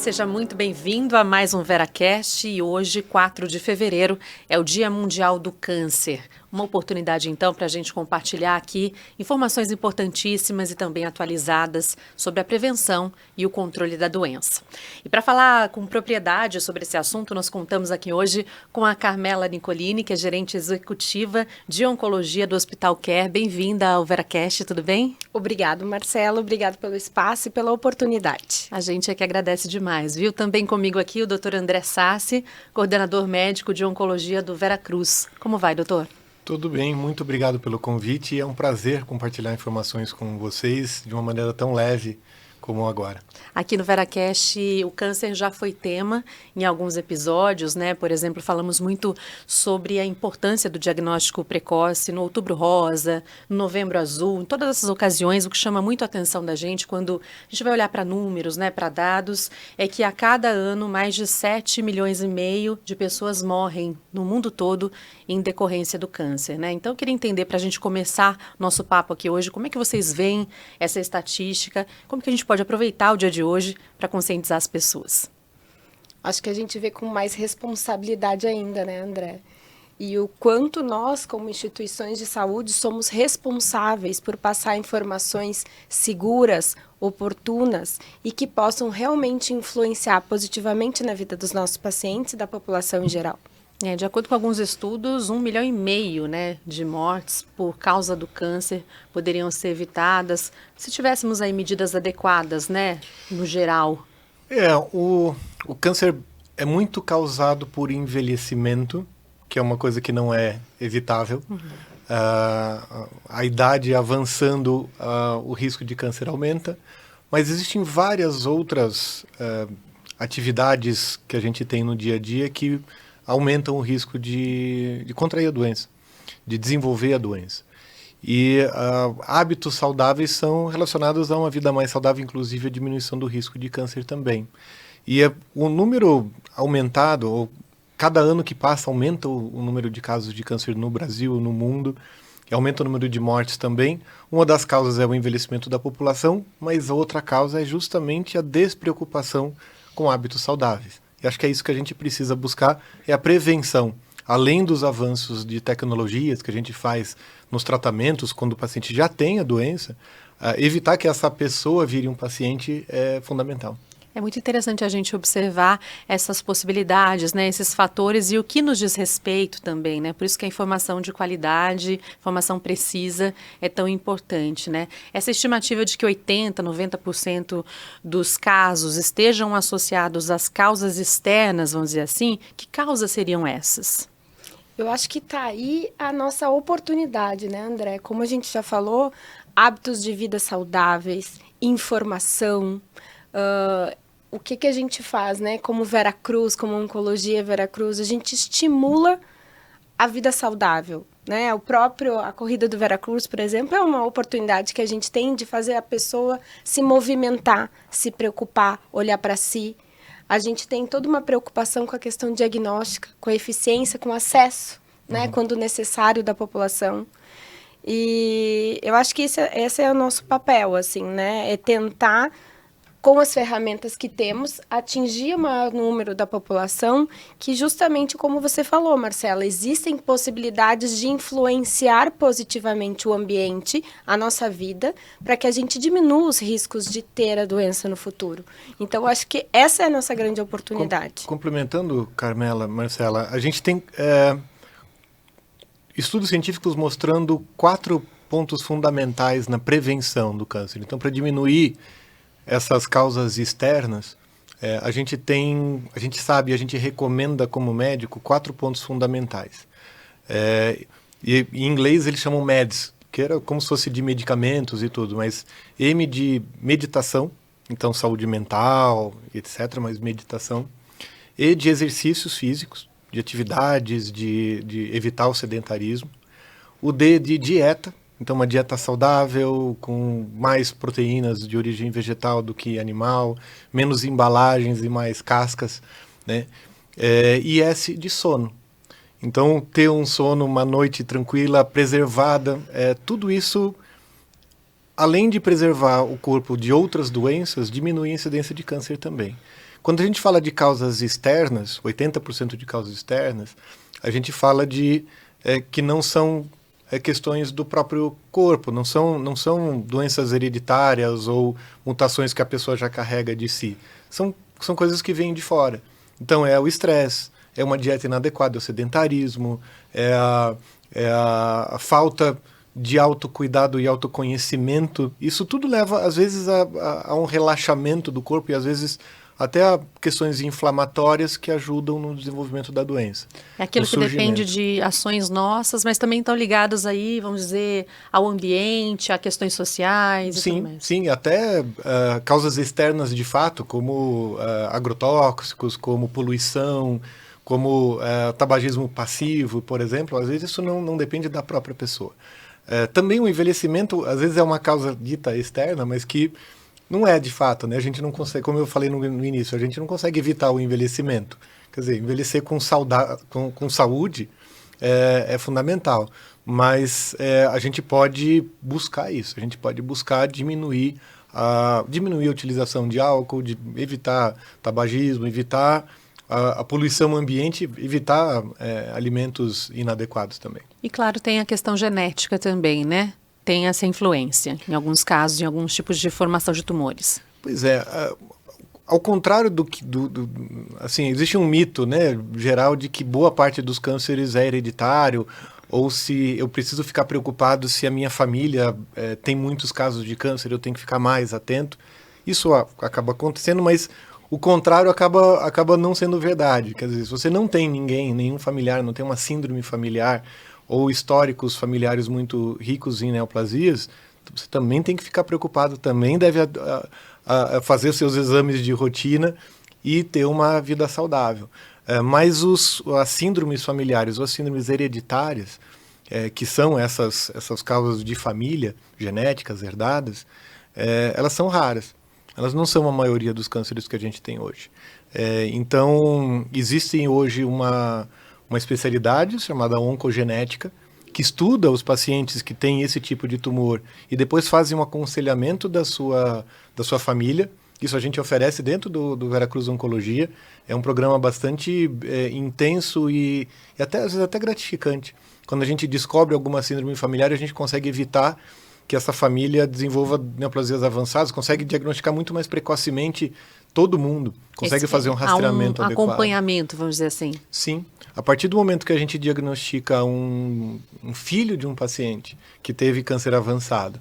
seja muito bem-vindo a mais um VeraCast e hoje, 4 de fevereiro, é o Dia Mundial do Câncer. Uma oportunidade, então, para a gente compartilhar aqui informações importantíssimas e também atualizadas sobre a prevenção e o controle da doença. E para falar com propriedade sobre esse assunto, nós contamos aqui hoje com a Carmela Nicolini, que é gerente executiva de Oncologia do Hospital Care. Bem-vinda ao VeraCast, tudo bem? Obrigado, Marcelo. Obrigado pelo espaço e pela oportunidade. A gente é que agradece demais, viu? Também comigo aqui o Dr. André Sassi, coordenador médico de Oncologia do Veracruz. Como vai, doutor? Tudo bem, muito obrigado pelo convite e é um prazer compartilhar informações com vocês de uma maneira tão leve como agora. Aqui no VeraCast, o câncer já foi tema em alguns episódios, né? Por exemplo, falamos muito sobre a importância do diagnóstico precoce no Outubro Rosa, no Novembro Azul, em todas essas ocasiões. O que chama muito a atenção da gente quando a gente vai olhar para números, né, para dados, é que a cada ano mais de 7,5 milhões de pessoas morrem no mundo todo em decorrência do câncer, né? Então, eu queria entender, para a gente começar nosso papo aqui hoje, como é que vocês veem essa estatística, como que a gente pode aproveitar o dia de hoje para conscientizar as pessoas? Acho que a gente vê com mais responsabilidade ainda, né, André? E o quanto nós, como instituições de saúde, somos responsáveis por passar informações seguras, oportunas e que possam realmente influenciar positivamente na vida dos nossos pacientes e da população em geral. De acordo com alguns estudos, 1,5 milhão, né, de mortes por causa do câncer poderiam ser evitadas se tivéssemos aí medidas adequadas, né, no geral. O câncer é muito causado por envelhecimento, que é uma coisa que não é evitável. A idade avançando, o risco de câncer aumenta, mas existem várias outras atividades que a gente tem no dia a dia que aumentam o risco de contrair a doença, de desenvolver a doença. E hábitos saudáveis são relacionados a uma vida mais saudável, inclusive a diminuição do risco de câncer também. E o número aumentado, ou cada ano que passa aumenta o número de casos de câncer no Brasil, no mundo, e aumenta o número de mortes também. Uma das causas é o envelhecimento da população, mas a outra causa é justamente a despreocupação com hábitos saudáveis. E acho que é isso que a gente precisa buscar, é a prevenção. Além dos avanços de tecnologias que a gente faz nos tratamentos, quando o paciente já tem a doença, evitar que essa pessoa vire um paciente é fundamental. É muito interessante a gente observar essas possibilidades, né, esses fatores e o que nos diz respeito também, né? Por isso que a informação de qualidade, informação precisa é tão importante, né? Essa estimativa de que 80%, 90% dos casos estejam associados às causas externas, vamos dizer assim, que causas seriam essas? Eu acho que está aí a nossa oportunidade, né, André? Como a gente já falou, hábitos de vida saudáveis, informação, o que a gente faz, né? Como Veracruz, como Oncologia Veracruz, a gente estimula a vida saudável, né? A corrida do Veracruz, por exemplo, é uma oportunidade que a gente tem de fazer a pessoa se movimentar, se preocupar, olhar para si. A gente tem toda uma preocupação com a questão diagnóstica, com a eficiência, com o acesso, né? Quando necessário da população. E eu acho que esse é o nosso papel, assim, né? É tentar, com as ferramentas que temos, atingir o maior número da população, que justamente como você falou, Marcela, existem possibilidades de influenciar positivamente o ambiente, a nossa vida, para que a gente diminua os riscos de ter a doença no futuro. Então, acho que essa é a nossa grande oportunidade. Complementando, Carmela, Marcela, a gente tem estudos científicos mostrando 4 pontos fundamentais na prevenção do câncer. Então, para diminuir essas causas externas, a gente recomenda como médico 4 pontos fundamentais. E em inglês eles chamam MEDS, que era como se fosse de medicamentos e tudo, mas M de meditação, então saúde mental, etc., mas meditação. E de exercícios físicos, de atividades, de evitar o sedentarismo. O D de dieta, então uma dieta saudável, com mais proteínas de origem vegetal do que animal, menos embalagens e mais cascas, né? E S de sono. Então ter um sono, uma noite tranquila, preservada, tudo isso, além de preservar o corpo de outras doenças, diminui a incidência de câncer também. Quando a gente fala de causas externas, 80% de causas externas, a gente fala de que não são questões do próprio corpo, não são doenças hereditárias ou mutações que a pessoa já carrega de si. São coisas que vêm de fora. Então, é o estresse, é uma dieta inadequada, é o sedentarismo, é a falta de autocuidado e autoconhecimento. Isso tudo leva, às vezes, a um relaxamento do corpo e, às vezes, até a questões inflamatórias que ajudam no desenvolvimento da doença. É aquilo que depende de ações nossas, mas também estão ligadas aí, vamos dizer, ao ambiente, a questões sociais e tudo mais. Sim, até causas externas de fato, como agrotóxicos, como poluição, como tabagismo passivo, por exemplo. Às vezes isso não depende da própria pessoa. Também o envelhecimento, às vezes é uma causa dita externa, mas que não é de fato, né? A gente não consegue, como eu falei no início, a gente não consegue evitar o envelhecimento. Quer dizer, envelhecer com saúde é fundamental, mas a gente pode buscar isso, a gente pode buscar diminuir a utilização de álcool, de evitar tabagismo, evitar a poluição ambiente, evitar alimentos inadequados também. E claro, tem a questão genética também, né? Tem essa influência, em alguns casos, em alguns tipos de formação de tumores. Pois é, ao contrário assim, existe um mito, né, geral de que boa parte dos cânceres é hereditário, ou se eu preciso ficar preocupado se a minha família tem muitos casos de câncer, eu tenho que ficar mais atento. Isso acaba acontecendo, mas o contrário acaba não sendo verdade. Quer dizer, se você não tem nenhum familiar, não tem uma síndrome familiar, ou históricos familiares muito ricos em neoplasias, você também tem que ficar preocupado, também deve fazer seus exames de rotina e ter uma vida saudável. Mas as síndromes familiares ou as síndromes hereditárias, que são essas causas de família, genéticas, herdadas, elas são raras. Elas não são a maioria dos cânceres que a gente tem hoje. Então, existe hoje uma especialidade chamada oncogenética, que estuda os pacientes que têm esse tipo de tumor e depois fazem um aconselhamento da sua família. Isso a gente oferece dentro do Veracruz Oncologia. É um programa bastante intenso e até, às vezes até gratificante. Quando a gente descobre alguma síndrome familiar, a gente consegue evitar que essa família desenvolva neoplasias avançadas, consegue diagnosticar muito mais precocemente todo mundo, consegue fazer um rastreamento adequado. Acompanhamento, vamos dizer assim. Sim. A partir do momento que a gente diagnostica um filho de um paciente que teve câncer avançado,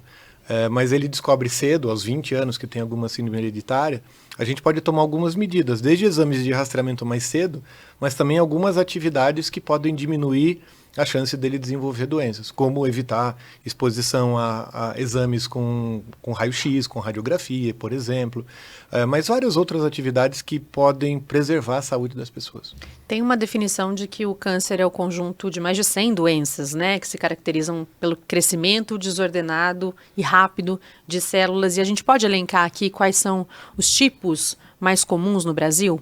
mas ele descobre cedo, aos 20 anos, que tem alguma síndrome hereditária, a gente pode tomar algumas medidas, desde exames de rastreamento mais cedo, mas também algumas atividades que podem diminuir a chance dele desenvolver doenças, como evitar exposição a exames com raio-x, com radiografia, por exemplo, mas várias outras atividades que podem preservar a saúde das pessoas. Tem uma definição de que o câncer é o conjunto de mais de 100 doenças, né, que se caracterizam pelo crescimento desordenado e rápido de células, e a gente pode elencar aqui quais são os tipos mais comuns no Brasil?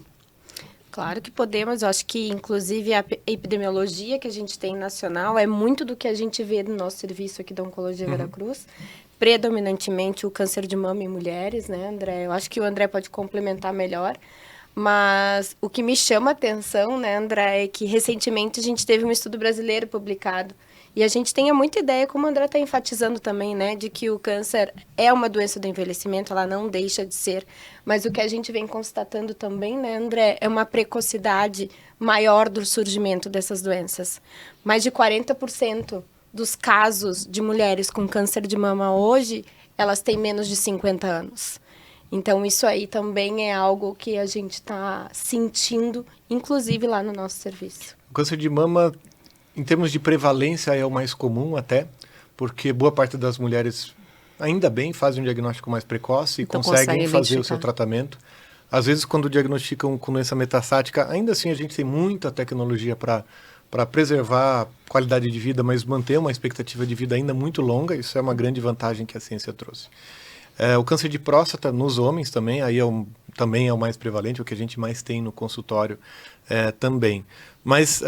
Claro que podemos, eu acho que inclusive a epidemiologia que a gente tem nacional é muito do que a gente vê no nosso serviço aqui da Oncologia Veracruz, predominantemente o câncer de mama em mulheres, né, André? Eu acho que o André pode complementar melhor, mas o que me chama a atenção, né, André, é que recentemente a gente teve um estudo brasileiro publicado e a gente tem muita ideia, como o André está enfatizando também, né, de que o câncer é uma doença do envelhecimento, ela não deixa de ser, mas o que a gente vem constatando também, né, André, é uma precocidade maior do surgimento dessas doenças. Mais de 40% dos casos de mulheres com câncer de mama hoje, elas têm menos de 50 anos. Então, isso aí também é algo que a gente está sentindo, inclusive lá no nosso serviço. O câncer de mama, em termos de prevalência, é o mais comum até, porque boa parte das mulheres, ainda bem, fazem um diagnóstico mais precoce e então, conseguem fazer o seu tratamento. Às vezes, quando diagnosticam com doença metastática, ainda assim a gente tem muita tecnologia para preservar a qualidade de vida, mas manter uma expectativa de vida ainda muito longa. Isso é uma grande vantagem que a ciência trouxe. O câncer de próstata nos homens também, aí também é o mais prevalente, o que a gente mais tem no consultório também. Mas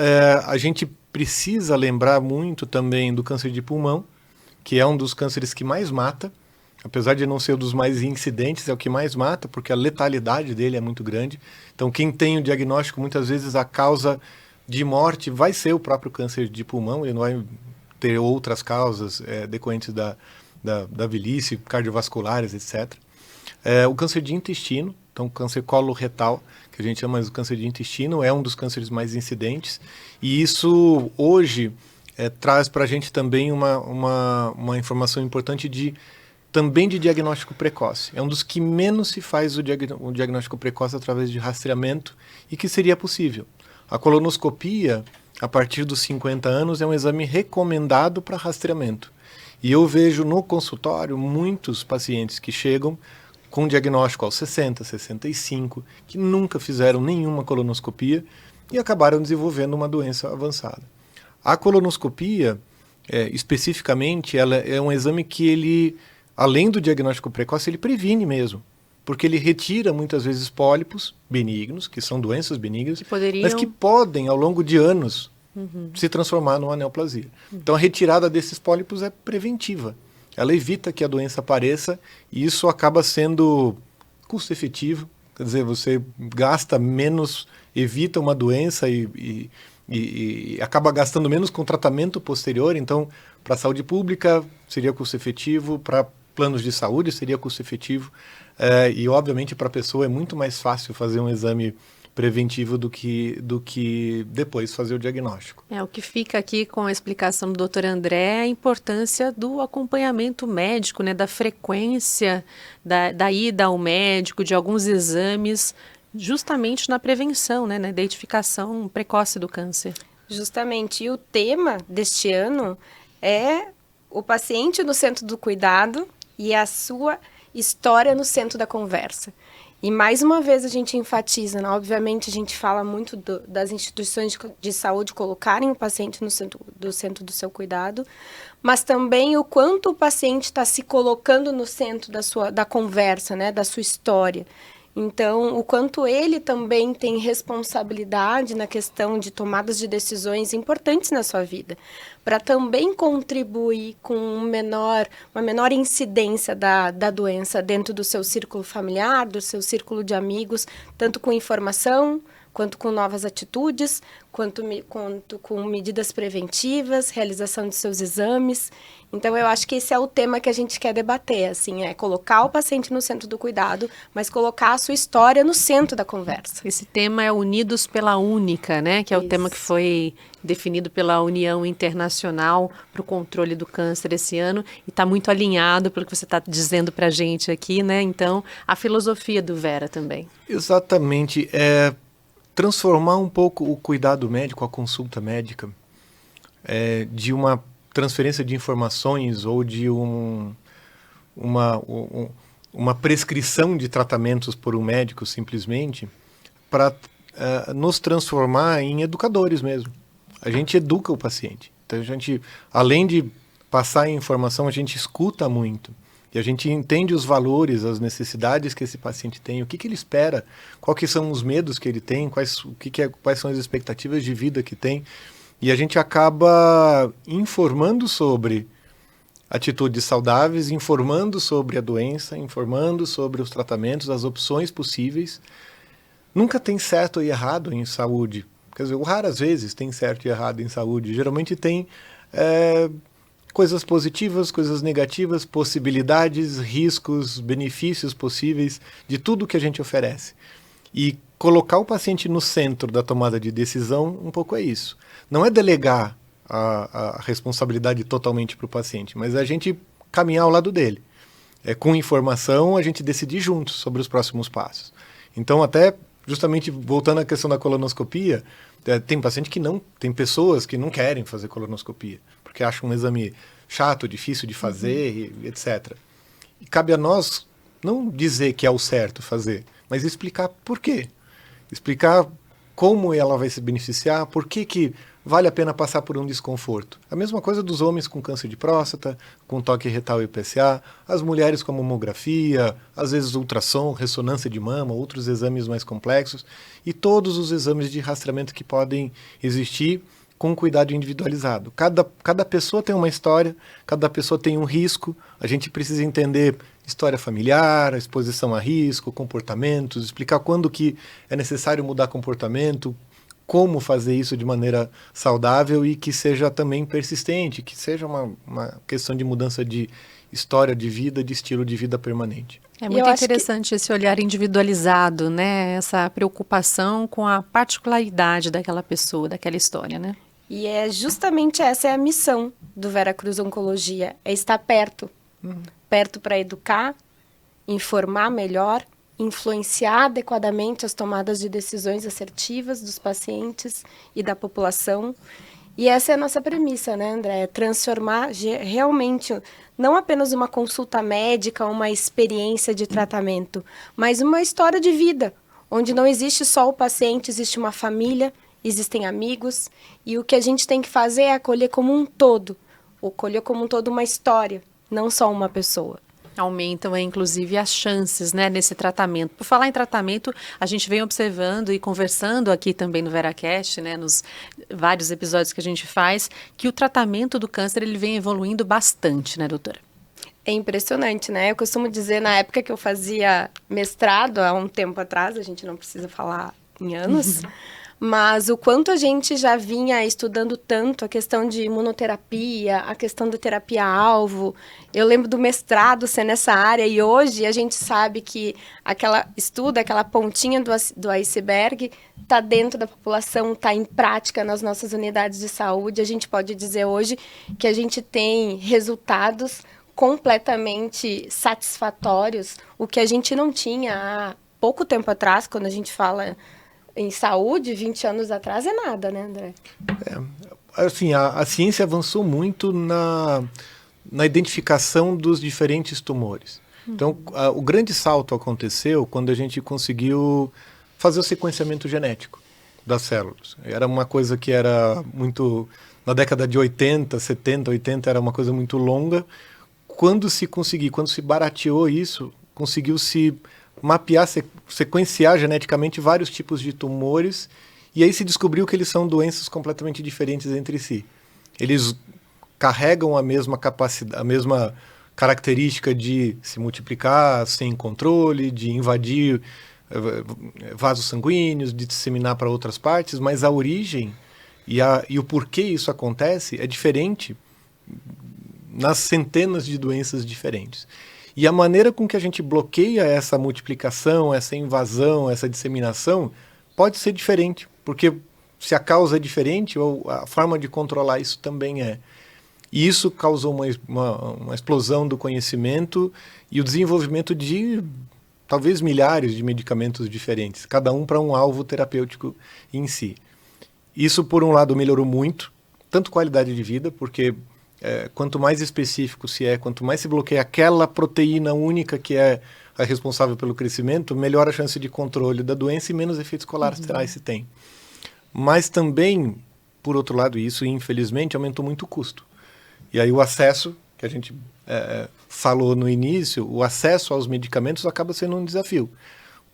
a gente precisa lembrar muito também do câncer de pulmão, que é um dos cânceres que mais mata. apesar de não ser um dos mais incidentes, é o que mais mata, porque a letalidade dele é muito grande. Então, quem tem o diagnóstico, muitas vezes a causa de morte vai ser o próprio câncer de pulmão, ele não vai ter outras causas decorrentes da velhice, cardiovasculares, etc. O câncer de intestino, então câncer coloretal, que a gente chama de câncer de intestino, é um dos cânceres mais incidentes, e isso hoje traz para a gente também uma informação importante também de diagnóstico precoce. É um dos que menos se faz o diagnóstico precoce através de rastreamento e que seria possível. A colonoscopia, a partir dos 50 anos, é um exame recomendado para rastreamento. E eu vejo no consultório muitos pacientes que chegam com diagnóstico aos 60, 65, que nunca fizeram nenhuma colonoscopia e acabaram desenvolvendo uma doença avançada. A colonoscopia, especificamente, ela é um exame que ele, além do diagnóstico precoce, ele previne mesmo, porque ele retira muitas vezes pólipos benignos, que são doenças benignas, mas que podem, ao longo de anos, se transformar numa neoplasia. Então a retirada desses pólipos é preventiva. Ela evita que a doença apareça e isso acaba sendo custo-efetivo. Quer dizer, você gasta menos, evita uma doença e acaba gastando menos com tratamento posterior. Então, para a saúde pública seria custo-efetivo, para planos de saúde seria custo-efetivo e, obviamente, para a pessoa é muito mais fácil fazer um exame preventivo do que depois fazer o diagnóstico. O que fica aqui com a explicação do Dr. André é a importância do acompanhamento médico, né, da frequência da ida ao médico, de alguns exames, justamente na prevenção, né, na identificação precoce do câncer. Justamente, e o tema deste ano é o paciente no centro do cuidado e a sua história no centro da conversa. E mais uma vez a gente enfatiza, né? Obviamente a gente fala muito das instituições de saúde colocarem o paciente no centro do seu cuidado, mas também o quanto o paciente está se colocando no centro da conversa, né? Da sua história. Então, o quanto ele também tem responsabilidade na questão de tomadas de decisões importantes na sua vida, para também contribuir com uma menor incidência da doença dentro do seu círculo familiar, do seu círculo de amigos, tanto com informação, quanto com novas atitudes, quanto com medidas preventivas, realização de seus exames. Então, eu acho que esse é o tema que a gente quer debater, assim, colocar o paciente no centro do cuidado, mas colocar a sua história no centro da conversa. Esse tema é Unidos pela Única, né? Que é o tema que foi definido pela União Internacional para o Controle do Câncer esse ano e está muito alinhado pelo que você está dizendo para a gente aqui, né? Então, a filosofia do Vera também. Exatamente. Transformar um pouco o cuidado médico, a consulta médica, de uma transferência de informações ou de uma prescrição de tratamentos por um médico simplesmente, para nos transformar em educadores mesmo. A gente educa o paciente. Então, a gente, além de passar a informação, a gente escuta muito. E a gente entende os valores, as necessidades que esse paciente tem, o que ele espera, quais são os medos que ele tem, quais são as expectativas de vida que tem. E a gente acaba informando sobre atitudes saudáveis, informando sobre a doença, informando sobre os tratamentos, as opções possíveis. Nunca tem certo e errado em saúde. Quer dizer, raras vezes tem certo e errado em saúde. Geralmente tem coisas positivas, coisas negativas, possibilidades, riscos, benefícios possíveis de tudo que a gente oferece. E colocar o paciente no centro da tomada de decisão, um pouco é isso. Não é delegar a responsabilidade totalmente para o paciente, mas a gente caminhar ao lado dele. Com informação, a gente decidir juntos sobre os próximos passos. Então, até justamente voltando à questão da colonoscopia, tem pessoas que não querem fazer colonoscopia, porque acham um exame chato, difícil de fazer, etc. E cabe a nós não dizer que é o certo fazer, mas explicar por quê. Explicar como ela vai se beneficiar, por que vale a pena passar por um desconforto. A mesma coisa dos homens com câncer de próstata, com toque retal e PSA, as mulheres com mamografia, às vezes ultrassom, ressonância de mama, outros exames mais complexos, e todos os exames de rastreamento que podem existir com cuidado individualizado. Cada pessoa tem uma história, cada pessoa tem um risco, a gente precisa entender história familiar, a exposição a risco, comportamentos, explicar quando que é necessário mudar comportamento, como fazer isso de maneira saudável e que seja também persistente, que seja uma questão de mudança de história de vida, de estilo de vida permanente. É muito interessante esse olhar individualizado, né? Essa preocupação com a particularidade daquela pessoa, daquela história, né? E é justamente essa é a missão do Veracruz Oncologia, é estar perto. Perto para educar, informar melhor, influenciar adequadamente as tomadas de decisões assertivas dos pacientes e da população. E essa é a nossa premissa, né, André? É transformar realmente, não apenas uma consulta médica, uma experiência de tratamento, mas uma história de vida, onde não existe só o paciente, existe uma família, existem amigos, e o que a gente tem que fazer é acolher como um todo, uma história, não só uma pessoa. Aumentam, inclusive, as chances, né, nesse tratamento. Por falar em tratamento, a gente vem observando e conversando aqui também no VeraCast, né, nos vários episódios que a gente faz, que o tratamento do câncer ele vem evoluindo bastante, né, doutora? É impressionante, né? Eu costumo dizer, na época que eu fazia mestrado, há um tempo atrás, a gente não precisa falar em anos, mas o quanto a gente já vinha estudando tanto a questão de imunoterapia, a questão da terapia-alvo. Eu lembro do mestrado ser nessa área e hoje a gente sabe que aquela pontinha do iceberg está dentro da população, está em prática nas nossas unidades de saúde. A gente pode dizer hoje que a gente tem resultados completamente satisfatórios, o que a gente não tinha há pouco tempo atrás, quando a gente fala em saúde, 20 anos atrás é nada, né, André? Assim, a ciência avançou muito na identificação dos diferentes tumores. Então, o grande salto aconteceu quando a gente conseguiu fazer o sequenciamento genético das células. Era uma coisa que era muito... Na década de 80, 70, 80, era uma coisa muito longa. Quando se barateou isso, conseguiu-se mapear, sequenciar geneticamente vários tipos de tumores, e aí se descobriu que eles são doenças completamente diferentes entre si. Eles carregam a mesma capacidade, a mesma característica de se multiplicar sem controle, de invadir vasos sanguíneos, de disseminar para outras partes, mas a origem e o porquê isso acontece é diferente nas centenas de doenças diferentes. E a maneira com que a gente bloqueia essa multiplicação, essa invasão, essa disseminação, pode ser diferente, porque se a causa é diferente, ou a forma de controlar isso também é. E isso causou uma explosão do conhecimento e o desenvolvimento de talvez milhares de medicamentos diferentes, cada um para um alvo terapêutico em si. Isso, por um lado, melhorou muito, tanto qualidade de vida, porque quanto mais específico quanto mais se bloqueia aquela proteína única que é a responsável pelo crescimento, melhor a chance de controle da doença e menos efeitos colaterais se tem. Mas também, por outro lado, isso infelizmente aumentou muito o custo. E aí o acesso, que a gente falou no início, o acesso aos medicamentos acaba sendo um desafio.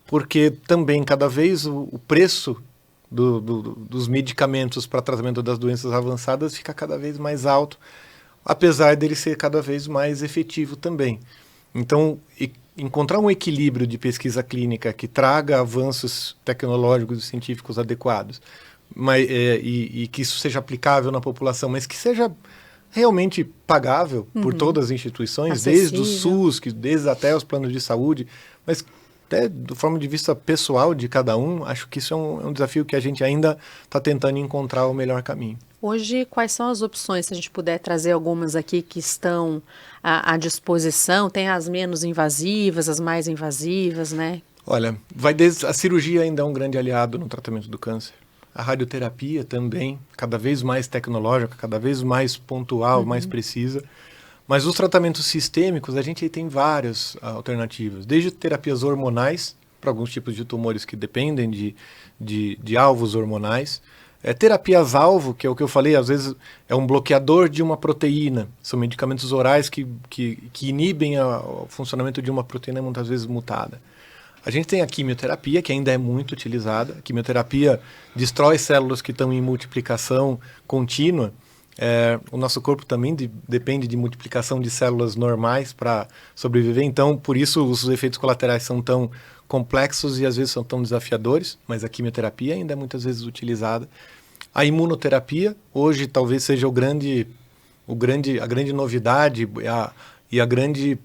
Porque também cada vez o preço dos medicamentos para tratamento das doenças avançadas fica cada vez mais alto, apesar dele ser cada vez mais efetivo também. Então, encontrar um equilíbrio de pesquisa clínica que traga avanços tecnológicos e científicos adequados, e que isso seja aplicável na população, mas que seja realmente pagável por todas as instituições, acessível, desde o SUS, desde até os planos de saúde, mas até do ponto de vista pessoal de cada um, acho que isso é um desafio que a gente ainda está tentando encontrar o melhor caminho. Hoje, quais são as opções, se a gente puder trazer algumas aqui que estão à disposição? Tem as menos invasivas, as mais invasivas, né? Olha, a cirurgia ainda é um grande aliado no tratamento do câncer. A radioterapia também, cada vez mais tecnológica, cada vez mais pontual, mais precisa. Mas os tratamentos sistêmicos, a gente tem várias alternativas. Desde terapias hormonais, para alguns tipos de tumores que dependem de alvos hormonais. Terapias-alvo, que é o que eu falei, às vezes é um bloqueador de uma proteína. São medicamentos orais que inibem o funcionamento de uma proteína muitas vezes mutada. A gente tem a quimioterapia, que ainda é muito utilizada. A quimioterapia destrói células que estão em multiplicação contínua. O nosso corpo também depende de multiplicação de células normais para sobreviver. Então, por isso, os efeitos colaterais são tão complexos e às vezes são tão desafiadores. Mas a quimioterapia ainda é muitas vezes utilizada. A imunoterapia, hoje, talvez seja a grande novidade e a grande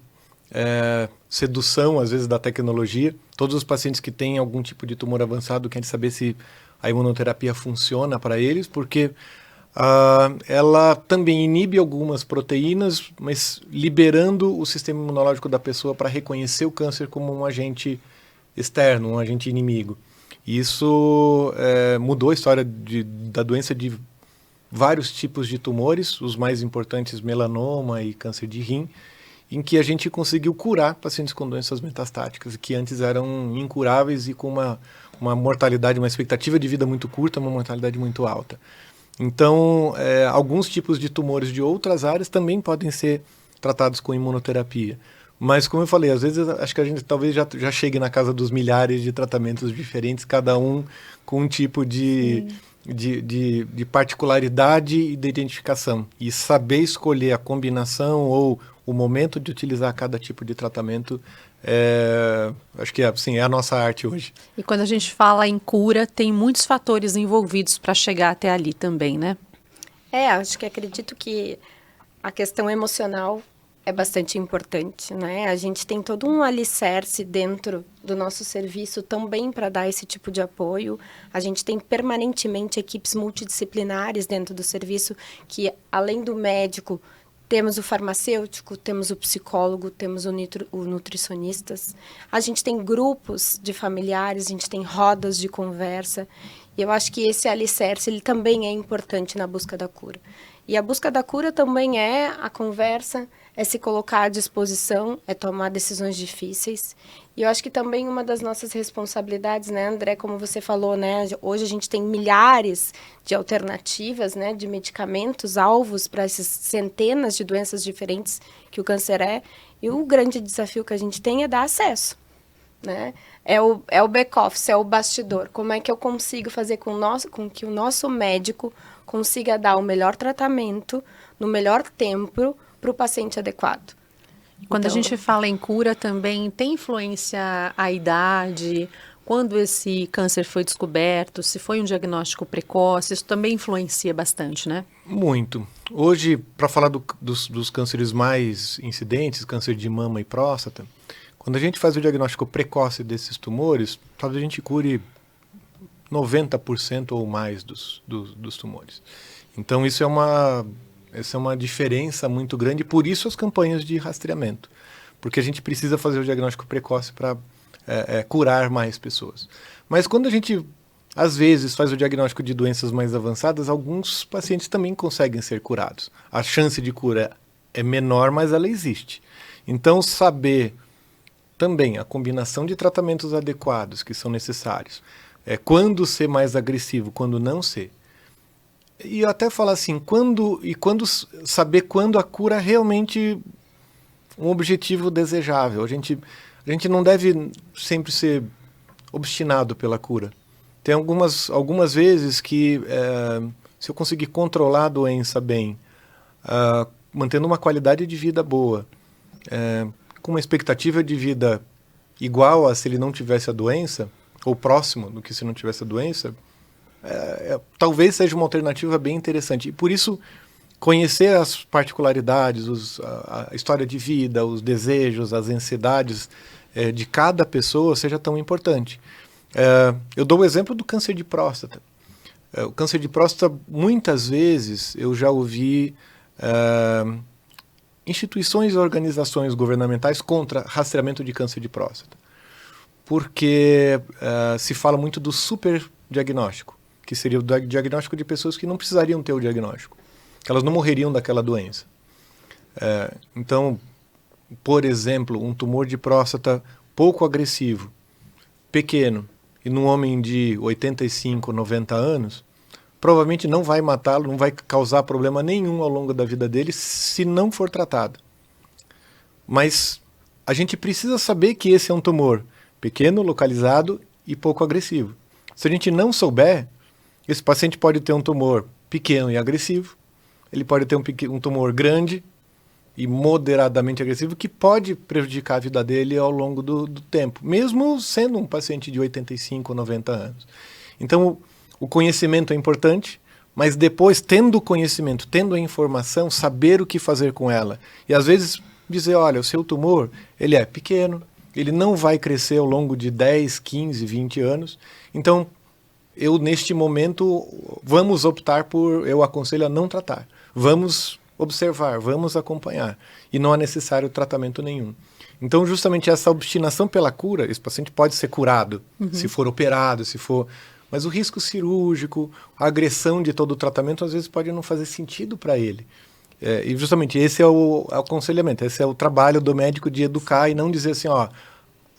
sedução, às vezes, da tecnologia. Todos os pacientes que têm algum tipo de tumor avançado querem saber se a imunoterapia funciona para eles, porque ela também inibe algumas proteínas, mas liberando o sistema imunológico da pessoa para reconhecer o câncer como um agente externo, um agente inimigo. E isso mudou a história da doença de vários tipos de tumores, os mais importantes, melanoma e câncer de rim, em que a gente conseguiu curar pacientes com doenças metastáticas, que antes eram incuráveis e com uma mortalidade, uma expectativa de vida muito curta, uma mortalidade muito alta. Então, alguns tipos de tumores de outras áreas também podem ser tratados com imunoterapia. Mas, como eu falei, às vezes acho que a gente talvez já chegue na casa dos milhares de tratamentos diferentes, cada um com um tipo de particularidade e de identificação. E saber escolher a combinação ou o momento de utilizar cada tipo de tratamento, acho que é a nossa arte hoje. E quando a gente fala em cura, tem muitos fatores envolvidos para chegar até ali também, né? Acho que acredito que a questão emocional é bastante importante, né? A gente tem todo um alicerce dentro do nosso serviço também para dar esse tipo de apoio. A gente tem permanentemente equipes multidisciplinares dentro do serviço que, além do médico, temos o farmacêutico, temos o psicólogo, temos o nutricionistas. A gente tem grupos de familiares, a gente tem rodas de conversa. E eu acho que esse alicerce ele também é importante na busca da cura. E a busca da cura também é a conversa, é se colocar à disposição, é tomar decisões difíceis. E eu acho que também uma das nossas responsabilidades, né, André, como você falou, né, hoje a gente tem milhares de alternativas, né, de medicamentos, alvos para essas centenas de doenças diferentes que o câncer é. E o grande desafio que a gente tem é dar acesso, né? É o back-office, é o bastidor. Como é que eu consigo fazer com que o nosso médico consiga dar o melhor tratamento, no melhor tempo, para o paciente adequado. Quando a gente fala em cura, também tem influência a idade, quando esse câncer foi descoberto, se foi um diagnóstico precoce, isso também influencia bastante, né? Muito. Hoje, para falar dos cânceres mais incidentes, câncer de mama e próstata, quando a gente faz o diagnóstico precoce desses tumores, talvez a gente cure 90% ou mais dos tumores. Então, essa é uma diferença muito grande, por isso as campanhas de rastreamento. Porque a gente precisa fazer o diagnóstico precoce para curar mais pessoas. Mas quando a gente, às vezes, faz o diagnóstico de doenças mais avançadas, alguns pacientes também conseguem ser curados. A chance de cura é menor, mas ela existe. Então, saber também a combinação de tratamentos adequados que são necessários, quando ser mais agressivo, quando não ser. E até falar assim, saber quando a cura é realmente um objetivo desejável. A gente não deve sempre ser obstinado pela cura. Tem algumas vezes que, se eu conseguir controlar a doença bem, mantendo uma qualidade de vida boa, com uma expectativa de vida igual a se ele não tivesse a doença, ou próximo do que se não tivesse a doença, talvez seja uma alternativa bem interessante. E por isso, conhecer as particularidades, a história de vida, os desejos, as ansiedades de cada pessoa seja tão importante. Eu dou o exemplo do câncer de próstata. O câncer de próstata, muitas vezes, eu já ouvi instituições e organizações governamentais contra rastreamento de câncer de próstata. Porque se fala muito do superdiagnóstico, que seria o diagnóstico de pessoas que não precisariam ter o diagnóstico, que elas não morreriam daquela doença. Então, por exemplo, um tumor de próstata pouco agressivo, pequeno, e num homem de 85, 90 anos, provavelmente não vai matá-lo, não vai causar problema nenhum ao longo da vida dele se não for tratado. Mas a gente precisa saber que esse é um tumor pequeno, localizado e pouco agressivo. Se a gente não souber, esse paciente pode ter um tumor pequeno e agressivo, ele pode ter um tumor grande e moderadamente agressivo, que pode prejudicar a vida dele ao longo do tempo, mesmo sendo um paciente de 85 ou 90 anos. Então, o conhecimento é importante, mas depois, tendo o conhecimento, tendo a informação, saber o que fazer com ela. E às vezes dizer, olha, o seu tumor, ele é pequeno, ele não vai crescer ao longo de 10, 15, 20 anos, então eu neste momento, eu aconselho a não tratar. Vamos observar, vamos acompanhar. E não é necessário tratamento nenhum. Então, justamente essa obstinação pela cura, esse paciente pode ser curado, se for operado, mas o risco cirúrgico, a agressão de todo o tratamento, às vezes pode não fazer sentido para ele. E justamente esse é o aconselhamento, esse é o trabalho do médico de educar e não dizer assim, ó,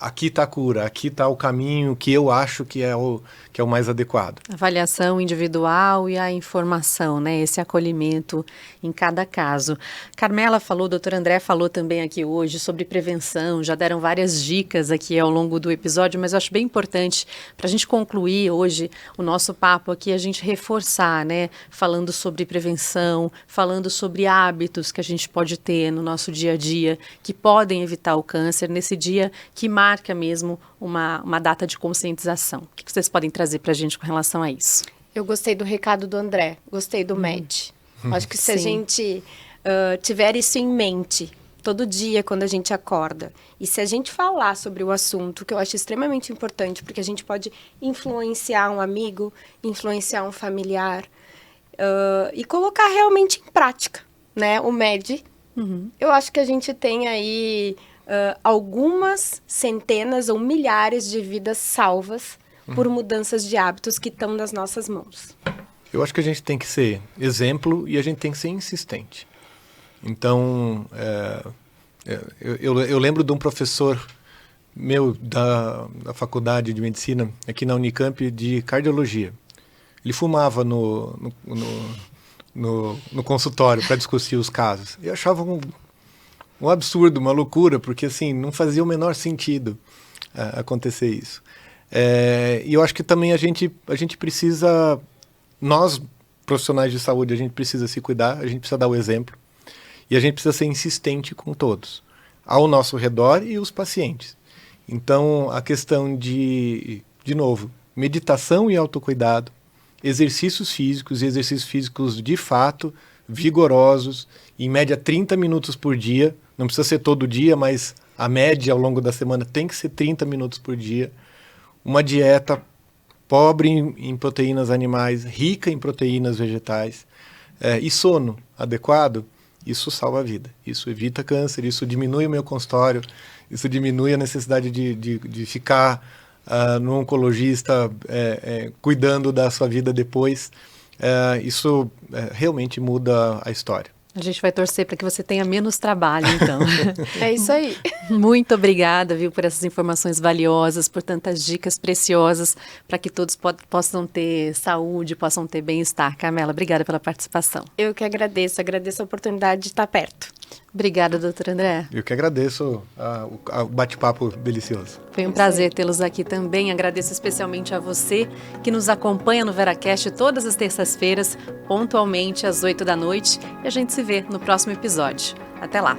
aqui está a cura, aqui está o caminho que eu acho que é o mais adequado. Avaliação individual e a informação, né? Esse acolhimento em cada caso. Carmela falou, o doutor André falou também aqui hoje sobre prevenção, já deram várias dicas aqui ao longo do episódio, mas eu acho bem importante para a gente concluir hoje o nosso papo aqui, a gente reforçar, né? Falando sobre prevenção, falando sobre hábitos que a gente pode ter no nosso dia a dia, que podem evitar o câncer nesse dia que marca mesmo uma data de conscientização. O que vocês podem trazer para a gente com relação a isso? Eu gostei do recado do André, gostei do MED. Acho que se a Sim. gente tiver isso em mente todo dia quando a gente acorda, e se a gente falar sobre o assunto, que eu acho extremamente importante, porque a gente pode influenciar um amigo, influenciar um familiar, e colocar realmente em prática, né? O MED. Eu acho que a gente tem aí algumas centenas ou milhares de vidas salvas por mudanças de hábitos que estão nas nossas mãos. Eu acho que a gente tem que ser exemplo e a gente tem que ser insistente. Então, eu lembro de um professor meu da faculdade de medicina, aqui na Unicamp, de cardiologia. Ele fumava no consultório para discutir os casos. Eu achava um absurdo, uma loucura, porque assim, não fazia o menor sentido acontecer isso. E eu acho que também a gente precisa, nós profissionais de saúde, a gente precisa se cuidar, a gente precisa dar o exemplo e a gente precisa ser insistente com todos, ao nosso redor e os pacientes. Então, a questão de novo, meditação e autocuidado, exercícios físicos e exercícios físicos de fato, vigorosos, em média 30 minutos por dia, não precisa ser todo dia, mas a média ao longo da semana tem que ser 30 minutos por dia. Uma dieta pobre em proteínas animais, rica em proteínas vegetais, e sono adequado, isso salva a vida. Isso evita câncer, isso diminui o meu consultório, isso diminui a necessidade de ficar no oncologista cuidando da sua vida depois. Isso realmente muda a história. A gente vai torcer para que você tenha menos trabalho, então. É isso aí. Muito obrigada, viu, por essas informações valiosas, por tantas dicas preciosas, para que todos possam ter saúde, possam ter bem-estar. Carmela, obrigada pela participação. Eu que agradeço a oportunidade de estar perto. Obrigada, doutor André. Eu que agradeço o bate-papo delicioso. Foi um prazer tê-los aqui também. Agradeço especialmente a você que nos acompanha no VeraCast todas as terças-feiras, pontualmente às 8 da noite. E a gente se vê no próximo episódio. Até lá!